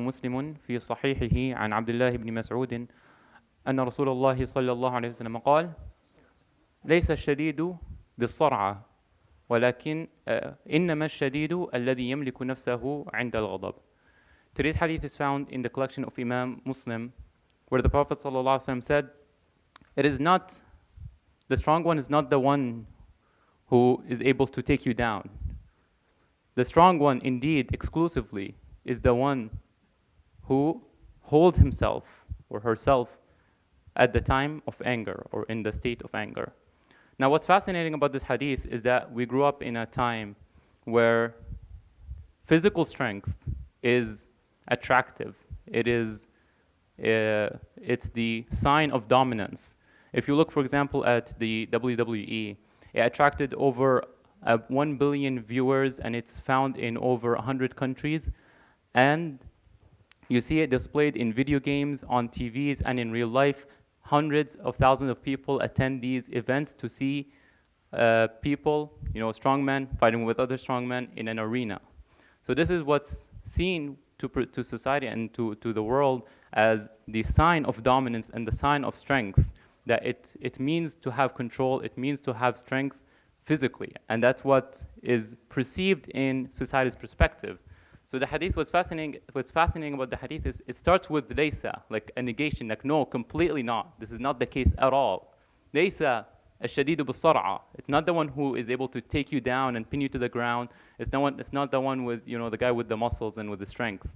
مسلم في صحيحه عن عبد الله بن مسعود أن رسول الله صلى الله عليه وسلم قال: ليس الشديد بالصرعة ولكن إنما الشديد الذي يملك نفسه عند الغضب. Today's hadith is found in the collection of Imam Muslim, where the Prophet ﷺ said, "It is not, the strong one is not the one who is able to take you down. The strong one, indeed, exclusively, is the one who holds himself or herself at the time of anger or in the state of anger." Now, what's fascinating about this hadith is that we grew up in a time where physical strength is attractive. It's the sign of dominance. If you look, for example, at the WWE, it attracted over 1 billion viewers, and it's found in over 100 countries. And you see it displayed in video games, on TVs, and in real life. Hundreds of thousands of people attend these events to see people, strongmen fighting with other strongmen in an arena. So this is what's seen to society and to the world as the sign of dominance and the sign of strength, that it means to have control, it means to have strength physically, and that's what is perceived in society's perspective. So the hadith, what's fascinating about the hadith is it starts with laysa, like a negation, like no, completely not. This is not the case at all. Laysa الشديد بالصرعة. It's not the one who is able to take you down and pin you to the ground. It's not the one with, the guy with the muscles and with the strength.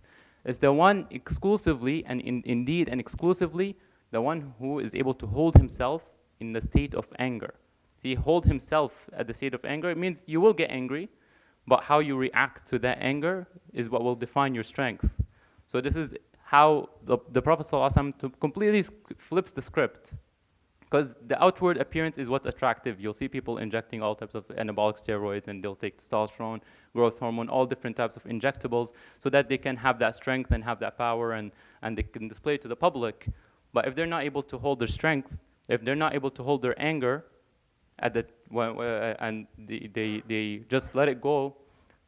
It's the one exclusively and indeed and exclusively the one who is able to hold himself in the state of anger. See, hold himself at the state of anger, it means you will get angry, but how you react to that anger is what will define your strength. So this is how the Prophet ﷺ completely flips the script. Because the outward appearance is what's attractive. You'll see people injecting all types of anabolic steroids, and they'll take testosterone, growth hormone, all different types of injectables, so that they can have that strength and have that power, and they can display it to the public. But if they're not able to hold their strength, if they're not able to hold their anger, and they just let it go,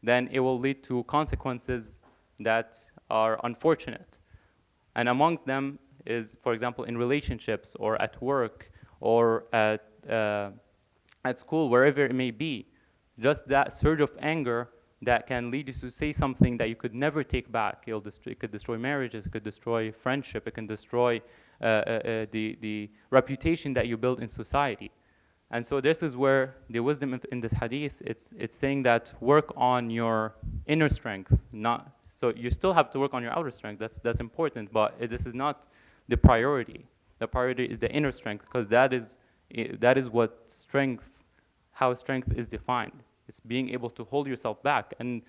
then it will lead to consequences that are unfortunate. And amongst them is, for example, in relationships or at work or at school, wherever it may be, just that surge of anger that can lead you to say something that you could never take back. It could destroy marriages, it could destroy friendship, it can destroy the reputation that you build in society. And so this is where the wisdom in this hadith, it's saying that work on your inner strength, so you still have to work on your outer strength, that's important, but this is not the priority. The priority is the inner strength, because that is what how strength is defined. It's being able to hold yourself back, and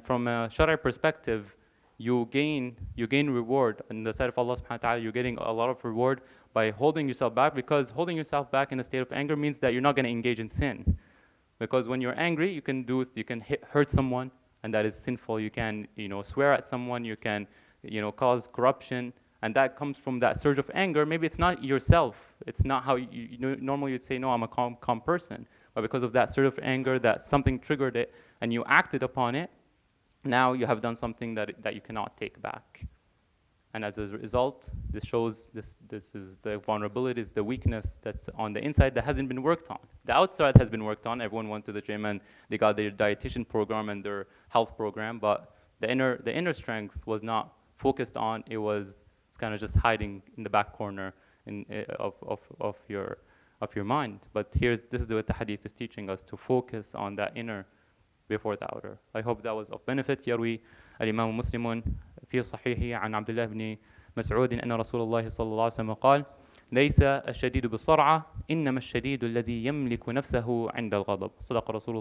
from a Shariah perspective, you gain reward on the side of Allah subhanahu wa ta'ala. You're getting a lot of reward by holding yourself back, because holding yourself back in a state of anger means that you're not going to engage in sin. Because when you're angry, you can hurt someone, and that is sinful. You can swear at someone, you can cause corruption, and that comes from that surge of anger. Maybe it's not yourself, it's not how normally you'd say, no, I'm a calm person, but because of that surge of anger, that something triggered it and you acted upon it, now you have done something that you cannot take back. And as a result, this shows this is the vulnerability, is the weakness that's on the inside that hasn't been worked on. The outside has been worked on. Everyone went to the gym and they got their dietitian program and their health program, but the inner strength was not focused on. It's kind of just hiding in the back corner of your mind. But this is what the hadith is teaching us, to focus on that inner before the outer. I hope that was of benefit. يروي الإمام مسلم في صحيحه عن عبد الله بن مسعود أن رسول الله صلى الله عليه وسلم قال: ليس الشديد بالصرعة إنما الشديد الذي يملك نفسه عند الغضب. صدق رسول الله.